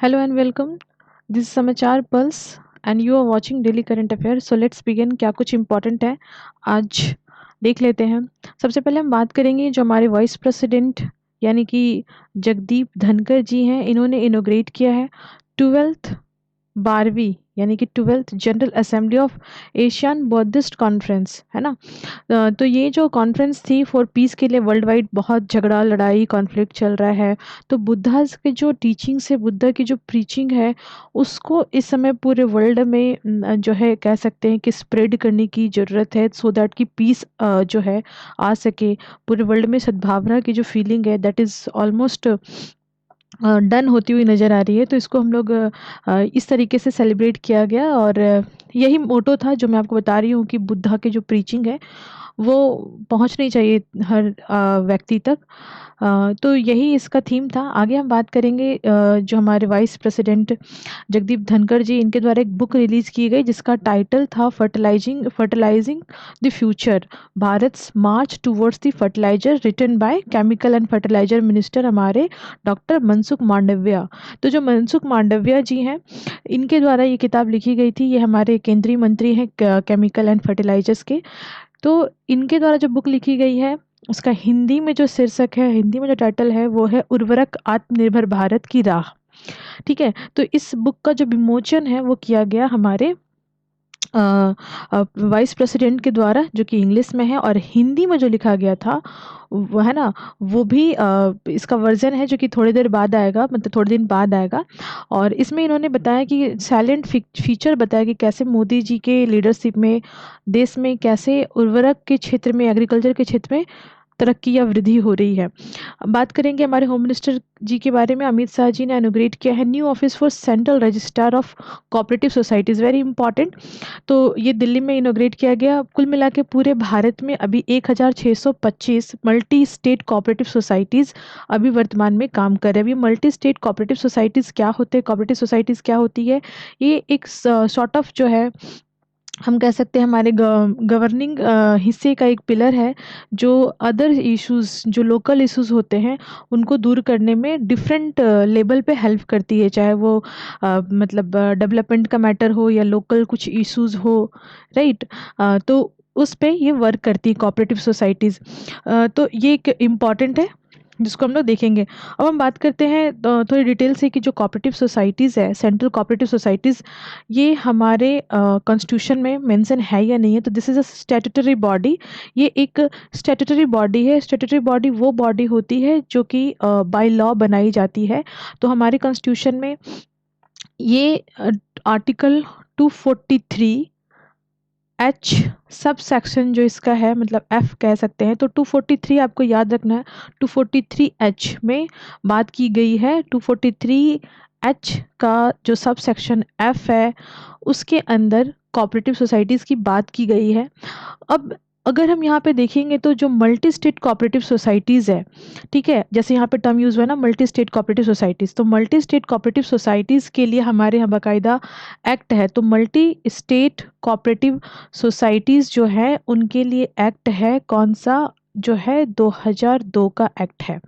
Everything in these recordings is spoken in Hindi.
Hello and welcome. This is Samachar pulse and you are watching daily current affair. So let's begin. क्या कुछ इम्पोर्टेंट है आज देख लेते हैं. सबसे पहले हम बात करेंगे जो हमारे वाइस प्रेसिडेंट यानी कि जगदीप धनखड़ जी हैं. इन्होंने इनोग्रेट किया है 12वीं यानी कि 12th general assembly of Asian Buddhist conference, है ना. तो ये जो कॉन्फ्रेंस थी फॉर पीस के लिए वर्ल्ड वाइड बहुत झगड़ा लड़ाई कॉन्फ्लिक्ट चल रहा है. तो बुद्धा के जो टीचिंग्स है, बुद्धा की जो प्रीचिंग है, उसको इस समय पूरे वर्ल्ड में जो है कह सकते हैं कि स्प्रेड करने की ज़रूरत है सो दैट कि पीस जो है आ सके. पूरे वर्ल्ड में सद्भावना की जो फीलिंग है दैट इज़ ऑलमोस्ट डन होती हुई नज़र आ रही है. तो इसको हम लोग इस तरीके से सेलिब्रेट किया गया और यही मोटो था जो मैं आपको बता रही हूँ कि बुद्धा के जो प्रीचिंग है वो पहुँचनी चाहिए हर व्यक्ति तक. तो यही इसका थीम था. आगे हम बात करेंगे जो हमारे वाइस प्रेसिडेंट जगदीप धनखड़ जी, इनके द्वारा एक बुक रिलीज़ की गई जिसका टाइटल था fertilising the future, Bharat's march towards the fertiliser, written by chemical and fertiliser minister हमारे डॉक्टर मनसुख मांडविया. तो जो मनसुख मांडविया जी हैं, इनके द्वारा ये किताब लिखी गई थी. ये हमारे केंद्रीय मंत्री हैं केमिकल एंड फर्टिलाइजर्स के. तो इनके द्वारा जो बुक लिखी गई है उसका हिंदी में जो शीर्षक है, हिंदी में जो टाइटल है वो है उर्वरक आत्मनिर्भर भारत की राह. ठीक है. तो इस बुक का जो विमोचन है वो किया गया हमारे वाइस प्रेसिडेंट के द्वारा, जो कि इंग्लिश में है, और हिंदी में जो लिखा गया था वो है ना, वो भी इसका वर्जन है जो कि थोड़ी देर बाद आएगा, मतलब थोड़े दिन बाद आएगा. और इसमें इन्होंने बताया कि साइलेंट फीचर बताया कि कैसे मोदी जी के लीडरशिप में देश में कैसे उर्वरक के क्षेत्र में, एग्रीकल्चर के क्षेत्र में तरक्की या वृद्धि हो रही है. बात करेंगे हमारे होम मिनिस्टर जी के बारे में. अमित शाह जी ने इनॉग्रेट किया है new office for central registrar of cooperative societies, very important. तो ये दिल्ली में इनॉग्रेट किया गया. कुल मिला के पूरे भारत में अभी 1625 मल्टी स्टेट कोऑपरेटिव सोसाइटीज़ अभी वर्तमान में काम कर रहे हैं. अभी मल्टी स्टेट कोऑपरेटिव सोसाइटीज़ क्या होते हैं, कोऑपरेटिव सोसाइटीज़ क्या होती है, ये एक सॉर्ट ऑफ जो है हम कह सकते हैं हमारे गवर्निंग हिस्से का एक पिलर है जो अदर इश्यूज़, जो लोकल इश्यूज़ होते हैं उनको दूर करने में डिफरेंट लेवल पे हेल्प करती है. चाहे वो मतलब डेवलपमेंट का मैटर हो या लोकल कुछ इश्यूज़ हो, राइट. तो उस पे ये वर्क करती है कोऑपरेटिव सोसाइटीज़. तो ये एक इम्पॉर्टेंट है जिसको हम लोग देखेंगे. अब हम बात करते हैं थोड़ी डिटेल से कि जो कोऑपरेटिव सोसाइटीज़ है, सेंट्रल कोऑपरेटिव सोसाइटीज़, ये हमारे कॉन्स्टिट्यूशन में मेंशन है या नहीं है. तो this is a statutory body. ये एक स्टैट्यूटरी बॉडी है. स्टैट्यूटरी बॉडी वो बॉडी होती है जो कि बाय लॉ बनाई जाती है. तो हमारे कॉन्स्टिट्यूशन में ये आर्टिकल 243 एच सब सेक्शन जो इसका है, मतलब एफ कह सकते हैं. तो 243 आपको याद रखना है. 243 एच में बात की गई है. 243 एच का जो सब सेक्शन एफ है उसके अंदर कोऑपरेटिव सोसाइटीज़ की बात की गई है. अब अगर हम यहाँ पे देखेंगे तो जो मल्टी स्टेट कोऑपरेटिव सोसाइटीज़ है, ठीक है, जैसे यहाँ पे टर्म यूज़ हुआ है ना, मल्टी स्टेट कोऑपरेटिव सोसाइटीज़. तो मल्टी स्टेट कोऑपरेटिव सोसाइटीज़ के लिए हमारे यहाँ बाकायदा एक्ट है. तो मल्टी स्टेट कोऑपरेटिव सोसाइटीज़ जो है उनके लिए एक्ट है. कौन सा? जो है 2002 का एक्ट है.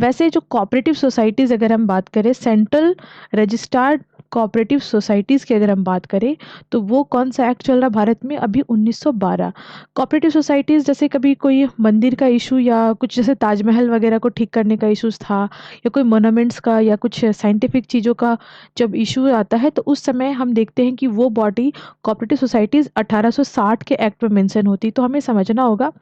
वैसे जो कोऑपरेटिव सोसाइटीज़ अगर हम बात करें, सेंट्रल रजिस्टर्ड कोऑपरेटिव सोसाइटीज़ की अगर हम बात करें, तो वो कौन सा एक्ट चल रहा भारत में अभी? 1912. कोऑपरेटिव सोसाइटीज़ जैसे कभी कोई मंदिर का इशू या कुछ जैसे ताजमहल वगैरह को ठीक करने का इशूज़ था, या कोई मोनूमेंट्स का या कुछ साइंटिफिक चीज़ों का जब इशू आता है, तो उस समय हम देखते हैं कि वो बॉडी कोऑपरेटिव सोसाइटीज़ 1860 के एक्ट में मेंशन होती. तो हमें समझना होगा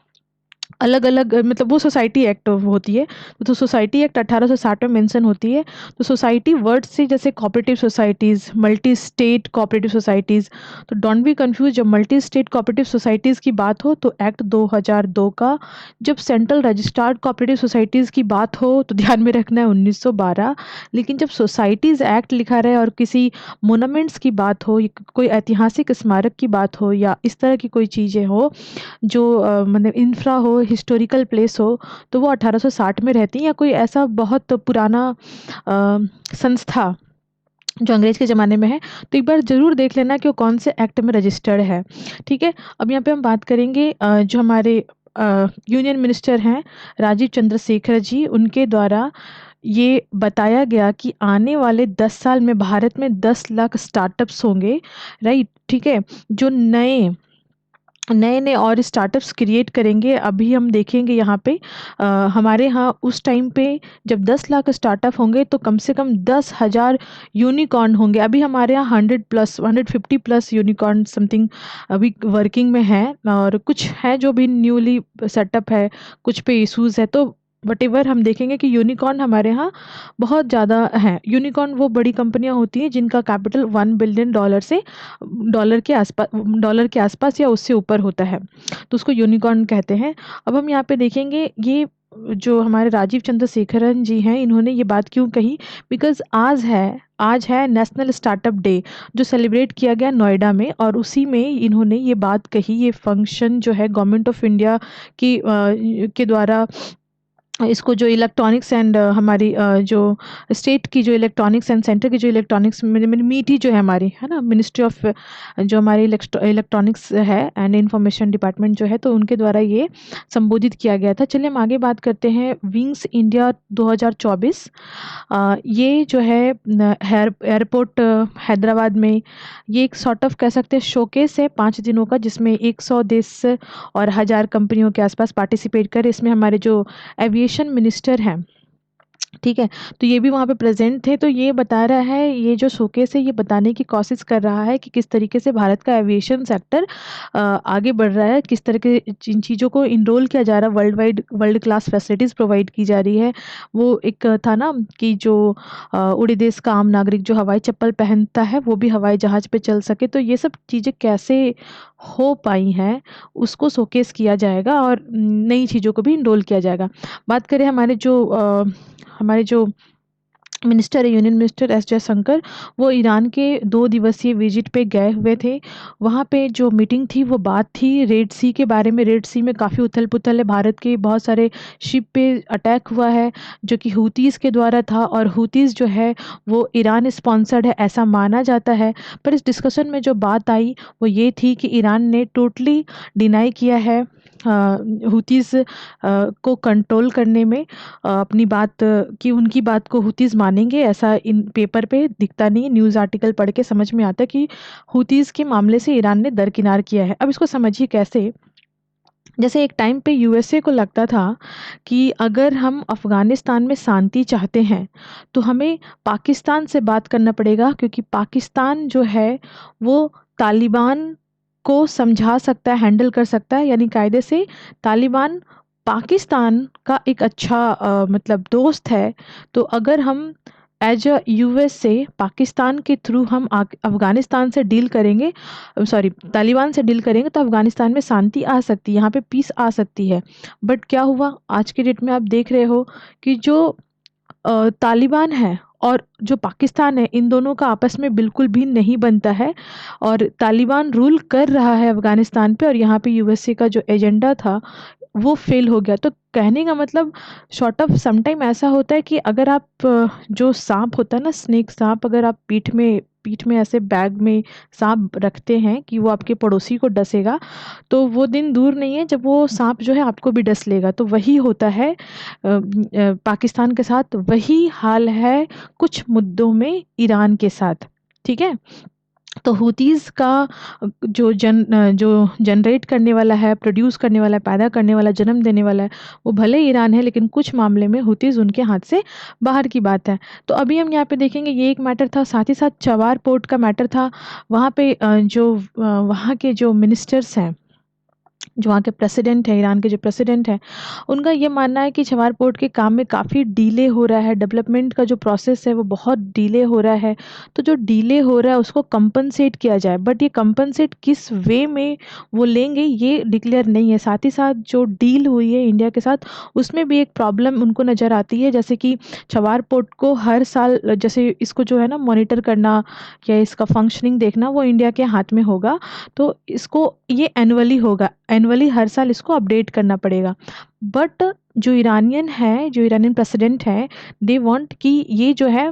अलग अलग, मतलब वो सोसाइटी एक्ट होती है. तो सोसाइटी एक्ट 1860 में मेंशन होती है. तो सोसाइटी वर्ड से जैसे cooperative societies, multi state cooperative societies, तो डोंट बी कंफ्यूज. जब मल्टी स्टेट कोऑपरेटिव सोसाइटीज़ की बात हो तो एक्ट 2002 का. जब सेंट्रल रजिस्टर्ड कोऑपरेटिव सोसाइटीज़ की बात हो तो ध्यान में रखना है 1912. लेकिन जब सोसाइटीज़ एक्ट लिखा रहे और किसी मोनूमेंट्स की बात हो, कोई ऐतिहासिक स्मारक की बात हो, या इस तरह की कोई चीज़ें हो जो मतलब इंफ्रा हो, हिस्टोरिकल प्लेस हो, तो वो 1860 में रहती हैं. या कोई ऐसा बहुत पुराना संस्था जो अंग्रेज के ज़माने में है, तो एक बार ज़रूर देख लेना कि वो कौन से एक्ट में रजिस्टर्ड है. ठीक है. अब यहाँ पे हम बात करेंगे जो हमारे यूनियन मिनिस्टर हैं राजीव चंद्रशेखर जी, उनके द्वारा ये बताया गया कि आने वाले 10 साल में भारत में 10 लाख स्टार्टअप्स होंगे, राइट? ठीक है? जो नए-नए और स्टार्टअप्स क्रिएट करेंगे। अभी हम देखेंगे यहाँ पे हमारे यहाँ उस टाइम पे जब 10 लाख स्टार्टअप होंगे तो कम से कम 10,000 यूनिकॉर्न होंगे। अभी हमारे यहाँ 100 प्लस 150 प्लस यूनिकॉर्न समथिंग अभी वर्किंग में है, और कुछ है जो भी न्यूली सेटअप है, कुछ पे इश्यूज़ है। तो व्हाटएवर हम देखेंगे कि यूनिकॉर्न हमारे यहाँ बहुत ज़्यादा हैं। यूनिकॉर्न वो बड़ी कंपनियाँ होती हैं जिनका कैपिटल $1 बिलियन से डॉलर के आसपास या उससे ऊपर होता है, तो उसको यूनिकॉर्न कहते हैं। अब हम यहाँ पे देखेंगे ये जो हमारे राजीव चंद्रशेखरन जी हैं, इन्होंने ये बात क्यों कही? बिकॉज़ आज है नेशनल स्टार्टअप डे, जो सेलिब्रेट किया गया नोएडा में, और उसी में इन्होंने ये बात कही। ये फंक्शन जो है गवर्नमेंट ऑफ इंडिया के द्वारा इसको जो इलेक्ट्रॉनिक्स एंड हमारी जो स्टेट की जो इलेक्ट्रॉनिक्स एंड सेंटर की जो इलेक्ट्रॉनिक्स मीठी जो है हमारी, है ना, मिनिस्ट्री ऑफ जो हमारी इलेक्ट्रॉनिक्स है एंड इंफॉर्मेशन डिपार्टमेंट जो है, तो उनके द्वारा ये संबोधित किया गया था। चलिए हम आगे बात करते हैं विंग्स इंडिया 2024। ये जो है एयरपोर्ट हैदराबाद में, ये एक सॉर्ट ऑफ कह सकते हैं शोकेस है 5 दिनों का, जिसमें 100 देश और 1000 कंपनियों के आसपास पार्टिसिपेट कर, इसमें हमारे जो एविएशन मिनिस्टर हैं, ठीक है, तो ये भी वहाँ पे प्रेजेंट थे। तो ये बता रहा है, ये जो शोकेस है ये बताने की कोशिश कर रहा है कि किस तरीके से भारत का एविएशन सेक्टर आगे बढ़ रहा है, किस तरह के जिन चीज़ों को इनरोल किया जा रहा है, वर्ल्ड क्लास फैसिलिटीज़ प्रोवाइड की जा रही है। वो एक था ना कि जो उड़ी देश का आम नागरिक जो हवाई चप्पल पहनता है वो भी हवाई जहाज़ पे चल सके। तो ये सब चीज़ें कैसे हो पाई हैं उसको शोकेस किया जाएगा, और नई चीज़ों को भी इनरोल किया जाएगा। बात करें हमारे जो मिनिस्टर है, यूनियन मिनिस्टर एस जयशंकर, वो ईरान के 2 दिवसीय विजिट पे गए हुए थे। वहाँ पे जो मीटिंग थी वो बात थी रेड सी के बारे में। रेड सी में काफ़ी उथल-पुथल है, भारत के बहुत सारे शिप पे अटैक हुआ है जो कि हूतीज़ के द्वारा था, और हूतीज़ जो है वो ईरान स्पॉन्सर्ड है ऐसा माना जाता है। पर इस डिस्कशन में जो बात आई वो ये थी कि ईरान ने टोटली डिनाई किया है हूतीज़ को कंट्रोल करने में, अपनी बात कि उनकी बात को हूतीज़ मानेंगे ऐसा इन पेपर पे दिखता नहीं है। न्यूज़ आर्टिकल पढ़ के समझ में आता है कि हूतीज़ के मामले से ईरान ने दरकिनार किया है। अब इसको समझिए कैसे? जैसे एक टाइम पे यूएसए को लगता था कि अगर हम अफ़गानिस्तान में शांति चाहते हैं तो हमें पाकिस्तान से बात करना पड़ेगा, क्योंकि पाकिस्तान जो है वो तालिबान को समझा सकता है, हैंडल कर सकता है, यानी कायदे से तालिबान पाकिस्तान का एक अच्छा मतलब दोस्त है। तो अगर हम एज अ यूएस से पाकिस्तान के थ्रू हम अफ़गानिस्तान से डील करेंगे, सॉरी तालिबान से डील करेंगे, तो अफ़गानिस्तान में शांति आ सकती है, यहाँ पे पीस आ सकती है। बट क्या हुआ आज के डेट में आप देख रहे हो कि जो तालिबान है और जो पाकिस्तान है, इन दोनों का आपस में बिल्कुल भी नहीं बनता है, और तालिबान रूल कर रहा है अफ़गानिस्तान पे, और यहाँ पे यूएसए का जो एजेंडा था वो फेल हो गया। तो कहने का मतलब शॉर्ट ऑफ समटाइम ऐसा होता है कि अगर आप जो साँप होता है ना, स्नेक साँप, अगर आप पीठ में ऐसे बैग में साँप रखते हैं कि वो आपके पड़ोसी को डसेगा, तो वो दिन दूर नहीं है जब वो साँप जो है आपको भी डस लेगा। तो वही होता है पाकिस्तान के साथ, वही हाल है कुछ मुद्दों में ईरान के साथ, ठीक है? तो हूतीज़ का जो जनरेट करने वाला है, प्रोड्यूस करने वाला है, पैदा करने वाला, जन्म देने वाला है, वो भले ईरान है, लेकिन कुछ मामले में हूतीज़ उनके हाथ से बाहर की बात है। तो अभी हम यहाँ पे देखेंगे ये एक मैटर था, साथ ही साथ चबार पोर्ट का मैटर था। वहाँ पे वहाँ के जो मिनिस्टर्स हैं, जो वहाँ के प्रेसिडेंट हैं, ईरान के जो प्रेसिडेंट हैं, उनका ये मानना है कि चबार पोर्ट के काम में काफ़ी डिले हो रहा है, डेवलपमेंट का जो प्रोसेस है वो बहुत डिले हो रहा है। तो जो डिले हो रहा है उसको कंपनसेट किया जाए, बट ये कंपनसेट किस वे में वो लेंगे ये डिक्लेयर नहीं है। साथ ही साथ जो डील हुई है इंडिया के साथ, उसमें भी एक प्रॉब्लम उनको नज़र आती है, जैसे कि चबार पोर्ट को हर साल जैसे इसको जो है ना मॉनिटर करना या इसका फंक्शनिंग देखना वो इंडिया के हाथ में होगा। तो इसको ये एनुअली होगा, एनुअली हर साल इसको अपडेट करना पड़ेगा। बट जो ईरानियन प्रेसिडेंट है, दे वांट कि ये जो है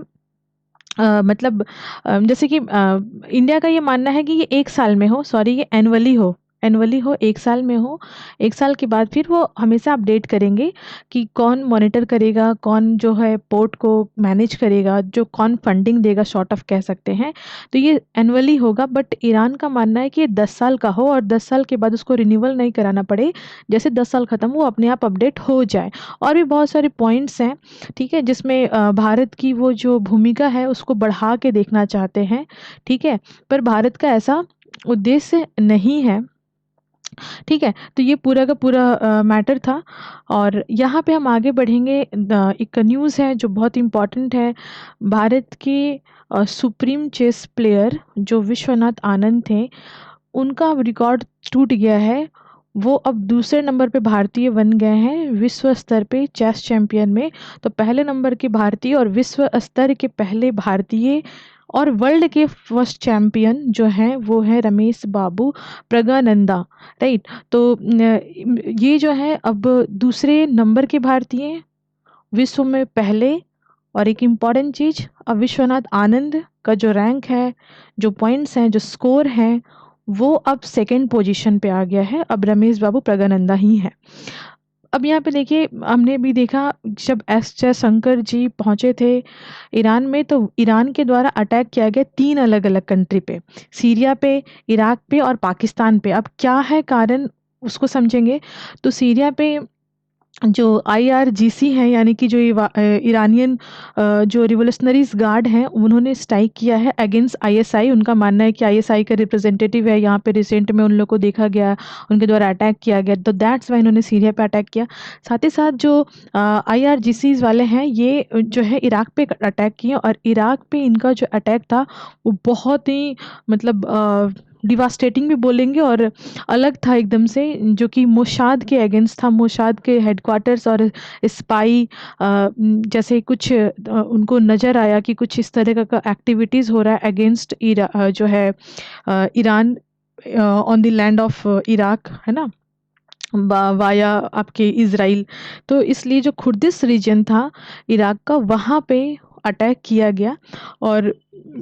मतलब जैसे कि इंडिया का ये मानना है कि ये 1 साल में हो, सॉरी ये एनुअली हो, एनुअली हो, 1 साल में हो, 1 साल के बाद फिर वो हमेशा अपडेट करेंगे कि कौन मॉनिटर करेगा, कौन जो है पोर्ट को मैनेज करेगा, जो कौन फंडिंग देगा सॉर्ट ऑफ कह सकते हैं। तो ये एनुअली होगा, बट ईरान का मानना है कि ये 10 साल का हो और 10 साल के बाद उसको रिन्यूअल नहीं कराना पड़े। जैसे 10 साल ख़त्म वो अपने आप अपडेट हो जाए। और भी बहुत सारे पॉइंट्स हैं, ठीक है, जिसमें भारत की वो जो भूमिका है उसको बढ़ा के देखना चाहते हैं, ठीक है। पर भारत का ऐसा उद्देश्य नहीं है, ठीक है। तो ये पूरा का पूरा मैटर था। और यहाँ पे हम आगे बढ़ेंगे। एक न्यूज़ है जो बहुत इम्पोर्टेंट है। भारत के सुप्रीम चेस प्लेयर जो विश्वनाथ आनंद थे, उनका अब रिकॉर्ड टूट गया है। वो अब दूसरे नंबर पे भारतीय बन गए हैं विश्व स्तर पे चेस चैंपियन में। तो पहले नंबर के भारतीय और विश्व स्तर के पहले भारतीय और वर्ल्ड के फर्स्ट चैंपियन जो हैं वो हैं रमेश बाबू प्रज्ञानंदा, राइट। तो ये जो है अब दूसरे नंबर के भारतीय, विश्व में पहले। और एक इम्पॉर्टेंट चीज़, अब विश्वनाथ आनंद का जो रैंक है, जो पॉइंट्स हैं, जो स्कोर हैं, वो अब सेकंड पोजीशन पे आ गया है। अब रमेश बाबू प्रज्ञानंदा ही है। अब यहाँ पे देखिए, हमने भी देखा जब एस जयशंकर जी पहुँचे थे ईरान में, तो ईरान के द्वारा अटैक किया गया 3 अलग-अलग कंट्री पे, सीरिया पे, इराक पे और पाकिस्तान पे। अब क्या है कारण, उसको समझेंगे। तो सीरिया पे जो आईआरजीसी है, यानी कि जो ईरानियन जो रिवोल्यूशनरीज गार्ड हैं, उन्होंने स्ट्राइक किया है अगेंस्ट आईएसआई। उनका मानना है कि आईएसआई का रिप्रेजेंटेटिव है यहाँ पे, रिसेंट में उन लोग को देखा गया, उनके द्वारा अटैक किया गया, तो दैट्स वाई इन्होंने सीरिया पे अटैक किया। साथ ही साथ जो आईआरजीसीज वाले हैं, ये जो है इराक पे अटैक किए, और इराक पे इनका जो अटैक था वो बहुत ही मतलब डिवास्टेटिंग भी बोलेंगे और अलग था एकदम से, जो कि मोसाद के अगेंस्ट था। मोसाद के हेडक्वार्टर्स और स्पाई जैसे कुछ उनको नज़र आया कि कुछ इस तरह का एक्टिविटीज़ हो रहा है अगेंस्ट जो है Iran on the land of Iraq, है ना, वाया आपके इज़राइल। तो इसलिए जो खुर्दिस रीजन था इराक का, वहाँ पे अटैक किया गया। और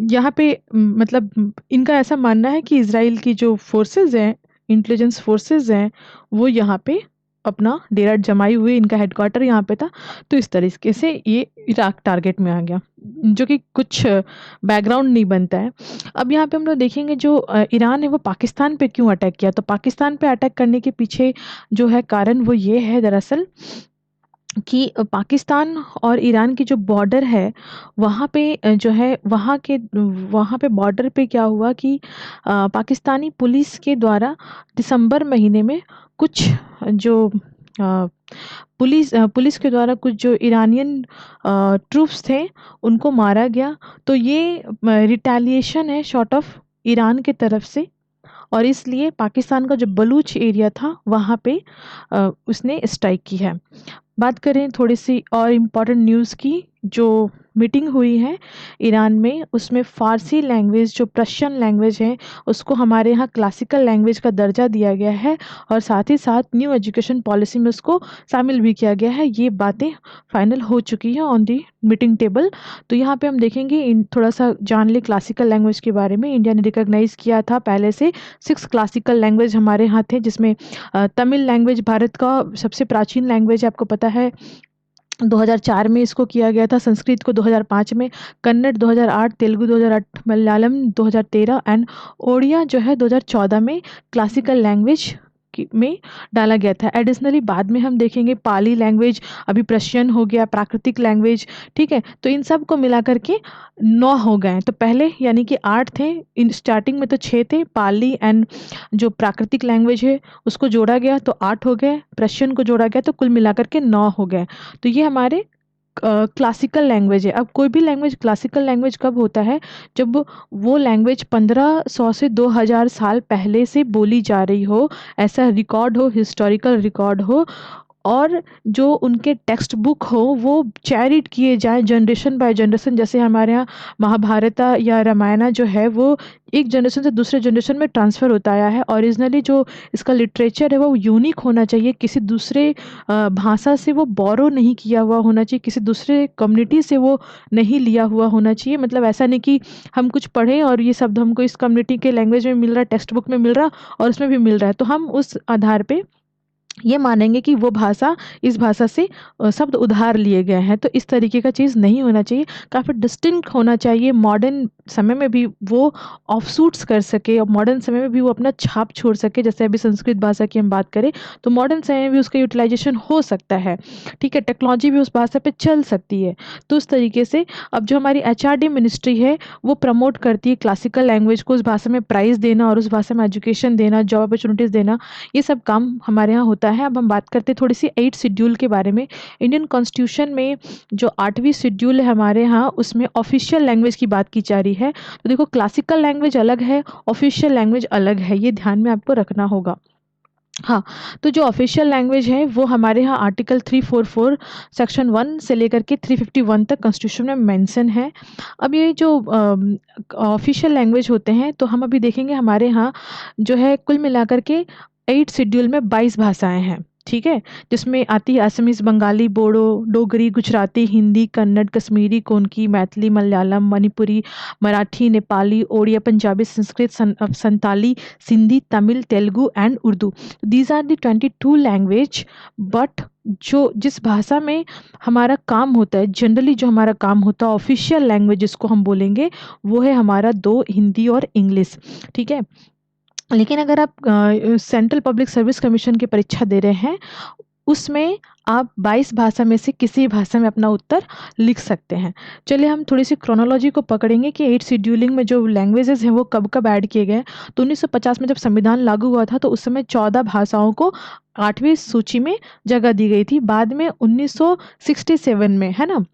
यहाँ पे मतलब इनका ऐसा मानना है कि इज़राइल की जो फोर्सेस हैं, इंटेलिजेंस फोर्सेस हैं, वो यहाँ पे अपना डेरा जमाई हुए, इनका हेडक्वार्टर यहाँ पे था। तो इस तरीके से ये इराक टारगेट में आ गया, जो कि कुछ बैकग्राउंड नहीं बनता है। अब यहाँ पे हम लोग देखेंगे जो ईरान है वो पाकिस्तान पे क्यों अटैक किया। तो पाकिस्तान पे अटैक करने के पीछे जो है कारण, वो ये है दरअसल कि पाकिस्तान और ईरान की जो बॉर्डर है, वहाँ पे जो है वहाँ पे बॉर्डर पे क्या हुआ कि पाकिस्तानी पुलिस के द्वारा दिसंबर महीने में कुछ जो पुलिस के द्वारा कुछ जो ईरानियन ट्रूप्स थे उनको मारा गया। तो ये रिटेलिएशन है शॉर्ट ऑफ ईरान की तरफ से, और इसलिए पाकिस्तान का जो बलूच एरिया था वहाँ पे उसने स्ट्राइक की है। बात करें थोड़ी सी और इम्पॉर्टेंट न्यूज़ की, जो मीटिंग हुई है ईरान में, उसमें फ़ारसी लैंग्वेज जो पर्शियन लैंग्वेज है उसको हमारे यहाँ क्लासिकल लैंग्वेज का दर्जा दिया गया है, और साथ ही साथ न्यू एजुकेशन पॉलिसी में उसको शामिल भी किया गया है। ये बातें फाइनल हो चुकी हैं ऑन दी मीटिंग टेबल। तो यहाँ पे हम देखेंगे, थोड़ा सा जान ले क्लासिकल लैंग्वेज के बारे में। इंडिया ने रिकॉग्नाइज़ किया था पहले से 6 क्लासिकल लैंग्वेज हमारे यहाँ थे, जिसमें तमिल लैंग्वेज भारत का सबसे प्राचीन लैंग्वेज है, आपको पता है। 2004 में इसको किया गया था, संस्कृत को 2005 में, कन्नड़ 2008, तेलुगु 2008, मलयालम 2013 एंड ओडिया जो है 2014 में क्लासिकल लैंग्वेज में डाला गया था। एडिशनली बाद में हम देखेंगे पाली लैंग्वेज अभी पर्शियन हो गया, प्राकृतिक लैंग्वेज, ठीक है। तो इन सब को मिला करके 9 हो गए। तो पहले यानी कि 8 थे, इन स्टार्टिंग में तो 6 थे, पाली एंड जो प्राकृतिक लैंग्वेज है उसको जोड़ा गया तो 8 हो गए, पर्शियन को जोड़ा गया तो कुल मिलाकर के 9 हो गए। तो ये हमारे क्लासिकल लैंग्वेज है। अब कोई भी लैंग्वेज क्लासिकल लैंग्वेज कब होता है, जब वो लैंग्वेज 1500 से 2000 साल पहले से बोली जा रही हो, ऐसा रिकॉर्ड हो, हिस्टोरिकल रिकॉर्ड हो, और जो उनके टेक्स्ट बुक हो वो चेरिट किए जाएँ जनरेशन बाय जनरेशन। जैसे हमारे यहाँ महाभारत या रामायण जो है वो एक जनरेशन से दूसरे जनरेशन में ट्रांसफ़र होता आया है। ओरिजिनली जो इसका लिटरेचर है वो यूनिक होना चाहिए, किसी दूसरे भाषा से वो बोरो नहीं किया हुआ होना चाहिए, किसी दूसरे कम्युनिटी से वो नहीं लिया हुआ होना चाहिए। मतलब ऐसा नहीं कि हम कुछ पढ़ें और ये शब्द हमको इस कम्युनिटी के लैंग्वेज में मिल रहा है, टेक्स्ट बुक में मिल रहा और उसमें भी मिल रहा है, तो हम उस आधार पे ये मानेंगे कि वो भाषा इस भाषा से शब्द उधार लिए गए हैं। तो इस तरीके का चीज़ नहीं होना चाहिए, काफ़ी डिस्टिंक्ट होना चाहिए। मॉडर्न समय में भी वो ऑफशूट्स कर सके और मॉडर्न समय में भी वो अपना छाप छोड़ सके। जैसे अभी संस्कृत भाषा की हम बात करें तो मॉडर्न समय में भी उसका यूटिलाइजेशन हो सकता है, ठीक है? टेक्नोलॉजी भी उस भाषा पे चल सकती है। तो उस तरीके से अब जो हमारी एचआरडी मिनिस्ट्री है वो प्रमोट करती है क्लासिकल लैंग्वेज को, उस भाषा में प्राइज़ देना और उस भाषा में एजुकेशन देना, जॉब अपॉर्चुनिटीज़ देना, ये सब काम हमारे यहाँ होता है। अब हम बात करते हैं थोड़ी सी 8 शेड्यूल के बारे में। इंडियन कॉन्स्टिट्यूशन में जो 8वीं शेड्यूल है हमारे यहाँ, उसमें ऑफिशियल लैंग्वेज की बात की जा रही है। तो देखो, क्लासिकल लैंग्वेज अलग है, ऑफिशियल लैंग्वेज अलग है, ये ध्यान में आपको रखना होगा। हाँ, तो जो ऑफिशियल लैंग्वेज है वो हमारे यहाँ आर्टिकल 344 सेक्शन 1 से लेकर के 351 तक कॉन्स्टिट्यूशन में मेंशन है। अब ये जो ऑफिशियल लैंग्वेज होते हैं तो हम अभी देखेंगे हमारे यहाँ जो है कुल मिलाकर के 8 शेड्यूल में 22 भाषाएँ हैं, ठीक है? जिसमें आती है Assamese, Bengali, Bodo, Dogri, Gujarati, Hindi, Kannada, Kashmiri, Konkani, Maithili, Malayalam, Manipuri, Marathi, Nepali, Odia, Punjabi, Sanskrit, Santali, Sindhi, Tamil, Telugu and Urdu. These are the 22 language. But जो जिस भाषा में हमारा काम होता है, जनरली जो हमारा काम होता है ऑफिशियल लैंग्वेज जिसको हम बोलेंगे, वो है हमारा 2 हिंदी और इंग्लिश, ठीक है? लेकिन अगर आप सेंट्रल पब्लिक सर्विस कमीशन की परीक्षा दे रहे हैं, उसमें आप 22 भाषा में से किसी भाषा में अपना उत्तर लिख सकते हैं। चलिए हम थोड़ी-सी क्रोनोलॉजी को पकड़ेंगे कि 8 शेड्यूलिंग में जो लैंग्वेजेज़ हैं वो कब-कब ऐड किए गए। तो 1950 में जब संविधान लागू हुआ था तो उस समय 14 भाषाओं को 8वीं सूची में जगह दी गई थी। बाद में 1967 में, है ना?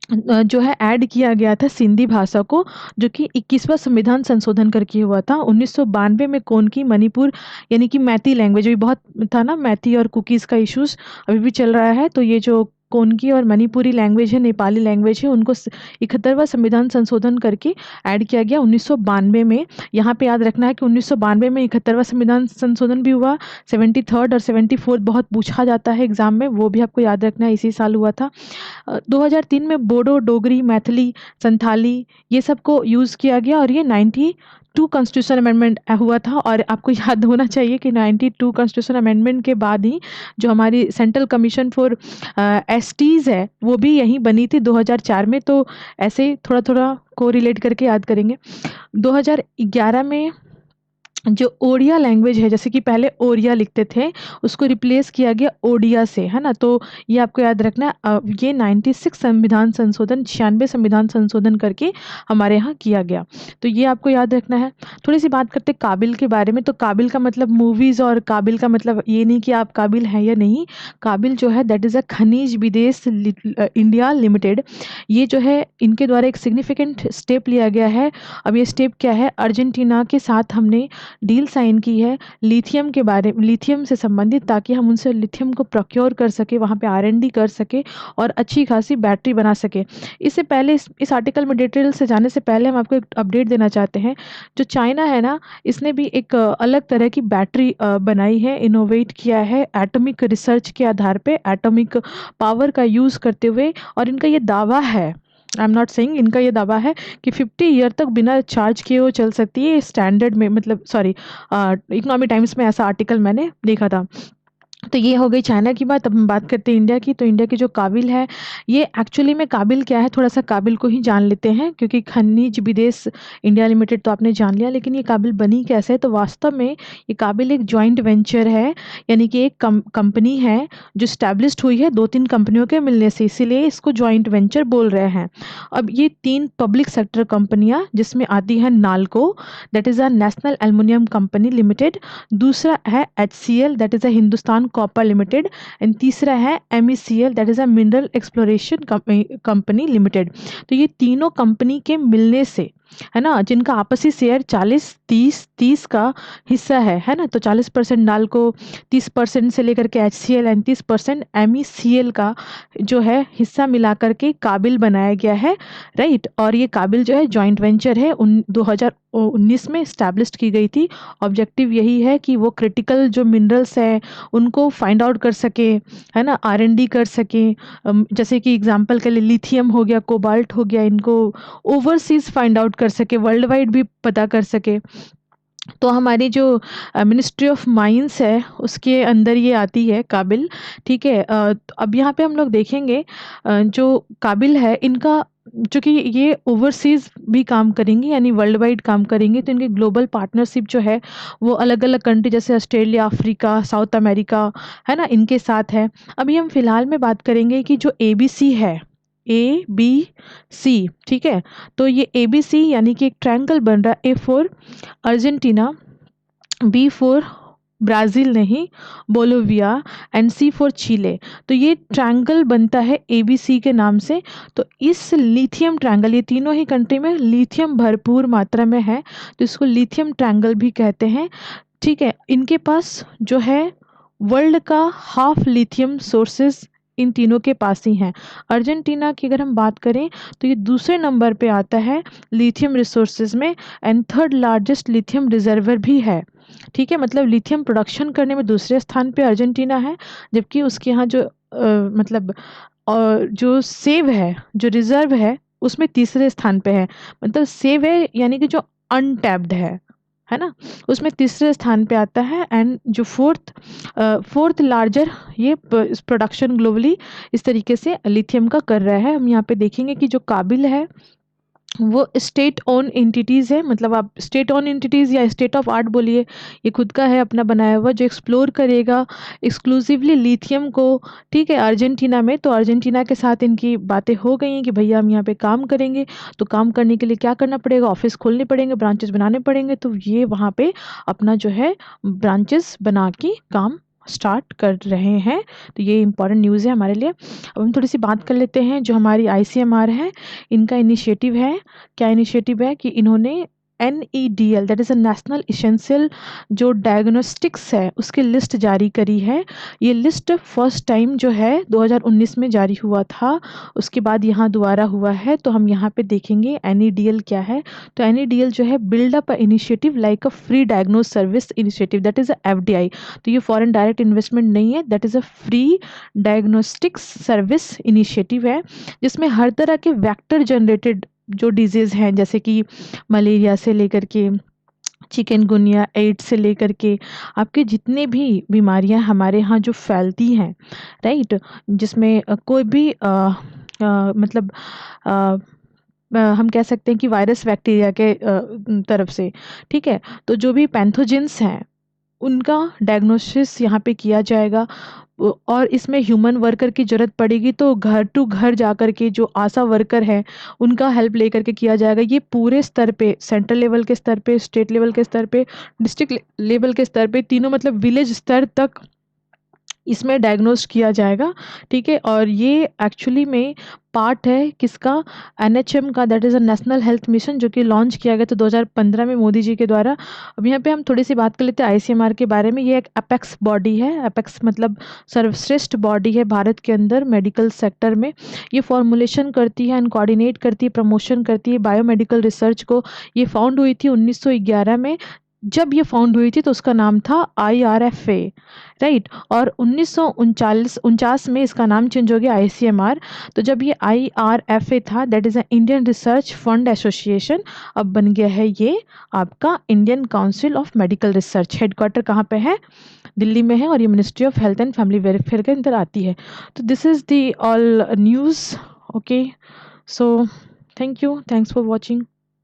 जो है ऐड किया गया था सिंधी भाषा को, जो कि 21वां संविधान संशोधन करके हुआ था। 1992 में कोनकी, मणिपुर यानी कि मैती लैंग्वेज, अभी बहुत था ना मैती और कुकीज़ का इश्यूज़ अभी भी चल रहा है। तो ये जो कोनकी और मणिपुरी लैंग्वेज है, नेपाली लैंग्वेज है, उनको 71वां संविधान संशोधन करके ऐड किया गया 1992 में। यहाँ पे याद रखना है कि 1992 में 71वां संविधान संशोधन भी हुआ। 73rd और 74th बहुत पूछा जाता है एग्ज़ाम में, वो भी आपको याद रखना है, इसी साल हुआ था। 2003 में बोडो, डोगरी, मैथिली, संथाली ये सब को यूज़ किया गया और ये 92 कॉन्स्टिट्यूशन अमेंडमेंट हुआ था। और आपको याद होना चाहिए कि 92 कॉन्स्टिट्यूशन अमेंडमेंट के बाद ही जो हमारी सेंट्रल कमीशन फॉर एसटीज़ है वो भी यहीं बनी थी 2004 में। तो ऐसे ही थोड़ा-थोड़ा कोरिलेट करके याद करेंगे। 2011 में जो ओडिया लैंग्वेज है, जैसे कि पहले ओरिया लिखते थे, उसको रिप्लेस किया गया ओडिया से, है ना? तो ये आपको याद रखना है। ये 96 संविधान संशोधन 96 संविधान संशोधन करके हमारे यहाँ किया गया। तो ये आपको याद रखना है। थोड़ी-सी बात करते हैं काबिल के बारे में। तो काबिल का मतलब मूवीज़ और काबिल का मतलब ये नहीं कि आप काबिल हैं या नहीं। काबिल जो है दैट इज़ अ खनिज विदेश इंडिया लिमिटेड। ये जो है इनके द्वारा एक सिग्निफिकेंट स्टेप लिया गया है। अब ये स्टेप क्या है? अर्जेंटीना के साथ हमने डील साइन की है लिथियम से संबंधित, ताकि हम उनसे लिथियम को प्रोक्योर कर सके, वहाँ पे R&D कर सके और अच्छी खासी बैटरी बना सके। इससे पहले इस आर्टिकल में डिटेल से जाने से पहले हम आपको एक अपडेट देना चाहते हैं। जो चाइना है ना, इसने भी एक अलग तरह की बैटरी बनाई है, इनोवेट किया है एटॉमिक रिसर्च के आधार पे, एटॉमिक पावर का यूज़ करते हुए। और इनका ये दावा है, आई एम नॉट सेइंग, इनका ये दावा है कि 50 ईयर तक बिना चार्ज किए वो चल सकती है। स्टैंडर्ड में, मतलब सॉरी, इकोनॉमी टाइम्स में ऐसा आर्टिकल मैंने देखा था। तो ये हो गई चाइना की बात। अब हम बात करते हैं इंडिया की। तो इंडिया की जो काबिल है, ये एक्चुअली में काबिल क्या है, थोड़ा सा काबिल को ही जान लेते हैं। क्योंकि खनिज विदेश इंडिया लिमिटेड तो आपने जान लिया, लेकिन ये काबिल बनी कैसे है? तो वास्तव में ये काबिल एक जॉइंट वेंचर है, यानी कि एक कंपनी है जो स्टैब्लिश्ड हुई है 2-3 कंपनियों के मिलने से, इसीलिए इसको जॉइंट वेंचर बोल रहे हैं। अब ये 3 पब्लिक सेक्टर कंपनियाँ, जिसमें आती है NALCO, that is a national aluminium company limited. दूसरा है HCL, that is a Hindustan copper limited. And तीसरा है MECL, that is a mineral exploration company limited. तो ये तीनों कंपनी के मिलने से है ना, जिनका आपसी शेयर 40-30-30 का हिस्सा है ना, तो 40% नाल्को, 30% से लेकर के HCL एंड 30% MECL का जो है हिस्सा मिलाकर के काबिल बनाया गया है, राइट। और ये काबिल जो है जॉइंट वेंचर है, 2019 में इस्टेब्लिश की गई थी। ऑब्जेक्टिव यही है कि वो क्रिटिकल जो मिनरल्स हैं उनको फाइंड आउट कर सके, है ना, R&D कर सके। जैसे कि एग्जांपल के लिए लिथियम हो गया, कोबाल्ट हो गया, इनको ओवरसीज फाइंड आउट कर सके, वर्ल्ड वाइड भी पता कर सके। तो हमारी जो मिनिस्ट्री ऑफ माइंस है उसके अंदर ये आती है काबिल, ठीक है। तो अब यहाँ पे हम लोग देखेंगे जो काबिल है इनका, चूँकि ये ओवरसीज़ भी काम करेंगी यानी वर्ल्ड वाइड काम करेंगी, तो इनकी ग्लोबल पार्टनरशिप जो है वो अलग-अलग कंट्री जैसे ऑस्ट्रेलिया, अफ्रीका, साउथ अमेरिका, है ना, इनके साथ है। अभी हम फ़िलहाल में बात करेंगे कि जो ABC है, ABC, ठीक है। तो ये ABC यानी कि एक ट्रायंगल बन रहा है, A for Argentina, B for Brazil नहीं, बोलिविया एंड C फॉर चिले। तो ये ट्रायंगल बनता है ABC के नाम से। तो इस लिथियम ट्रायंगल, ये तीनों ही कंट्री में लिथियम भरपूर मात्रा में है, तो इसको लिथियम ट्रायंगल भी कहते हैं, ठीक है। इनके पास जो है वर्ल्ड का हाफ लिथियम सोर्सेज इन तीनों के पास ही हैं। अर्जेंटीना की अगर हम बात करें तो ये दूसरे नंबर पे आता है लिथियम रिसोर्सेज में, and third largest lithium reservoir भी है, ठीक है। मतलब लिथियम प्रोडक्शन करने में दूसरे स्थान पे अर्जेंटीना है, जबकि उसके यहाँ जो मतलब जो सेव है, जो रिजर्व है, उसमें तीसरे स्थान पे है। मतलब सेव है यानी कि जो अनटैप्ड है ना, उसमें तीसरे स्थान पे आता है। एंड जो फोर्थ लार्जर ये प्रोडक्शन ग्लोबली इस तरीके से लिथियम का कर रहा है। हम यहाँ पे देखेंगे कि जो काबिल है वो स्टेट ओन एंटिटीज़ है, मतलब आप स्टेट ओन एंटिटीज़ या स्टेट ऑफ आर्ट बोलिए, ये खुद का है अपना बनाया हुआ, जो एक्सप्लोर करेगा एक्सक्लूसिवली लिथियम को, ठीक है, अर्जेंटीना में। तो अर्जेंटीना के साथ इनकी बातें हो गई हैं कि भैया हम यहाँ पे काम करेंगे, तो काम करने के लिए क्या करना पड़ेगा, ऑफिस खोलने पड़ेंगे, ब्रांचेस बनाने पड़ेंगे। तो ये वहाँ पे अपना जो है ब्रांचेस बना के काम स्टार्ट कर रहे हैं। तो ये इंपॉर्टेंट न्यूज़ है हमारे लिए। अब हम थोड़ी सी बात कर लेते हैं जो हमारी ICMR है, इनका इनिशिएटिव है। क्या इनिशिएटिव है कि इन्होंने NEDL that is a national essential जो डायग्नोस्टिक्स है उसकी लिस्ट जारी करी है। ये लिस्ट फर्स्ट टाइम जो है 2019 में जारी हुआ था, उसके बाद यहाँ दोबारा हुआ है। तो हम यहाँ पे देखेंगे NEDL क्या है। तो NEDL जो है build up initiative like a free diagnose service initiative, that is a FDI। तो ये फॉरेन डायरेक्ट इन्वेस्टमेंट नहीं है, that is a free diagnostics service initiative है, जिसमें हर तरह के वेक्टर जनरेटेड जो डिजीज़ हैं जैसे कि मलेरिया से लेकर के चिकनगुनिया, एड्स से लेकर के आपके जितने भी बीमारियां हमारे यहाँ जो फैलती हैं, राइट, जिसमें कोई भी मतलब अ, हम कह सकते हैं कि वायरस बैक्टीरिया के तरफ से, ठीक है। तो जो भी पैथोजेंस हैं उनका डायग्नोसिस यहाँ पे किया जाएगा। और इसमें ह्यूमन वर्कर की ज़रूरत पड़ेगी, तो घर टू घर जा कर के जो आशा वर्कर हैं उनका हेल्प लेकर के किया जाएगा। ये पूरे स्तर पे, सेंट्रल लेवल के स्तर पे, स्टेट लेवल के स्तर पे, डिस्ट्रिक्ट लेवल के स्तर पे, तीनों मतलब विलेज स्तर तक इसमें डायग्नोस किया जाएगा, ठीक है। और ये एक्चुअली में पार्ट है किसका, NHM का, that is a national health mission, जो कि लॉन्च किया गया था 2015 में मोदी जी के द्वारा। अब यहाँ पे हम थोड़ी सी बात कर लेते हैं ICMR के बारे में। ये एक अपेक्स बॉडी है, अपेक्स मतलब सर्वश्रेष्ठ बॉडी है भारत के अंदर मेडिकल सेक्टर में। ये फॉर्मुलेशन करती है एंड कोऑर्डिनेट करती है, प्रमोशन करती है बायोमेडिकल रिसर्च को। ये फाउंड हुई थी 1911 में। जब ये फाउंड हुई थी तो उसका नाम था IRFA, राइट। और 1949 में इसका नाम चेंज हो गया ICMR। तो जब ये IRFA था, that is a Indian research fund association, अब बन गया है ये आपका Indian council of medical research. Headquarter कहाँ पे है, दिल्ली में है, और ये ministry of health and family welfare के अंदर आती है। तो this is the all news, okay. So thank you, thanks for watching.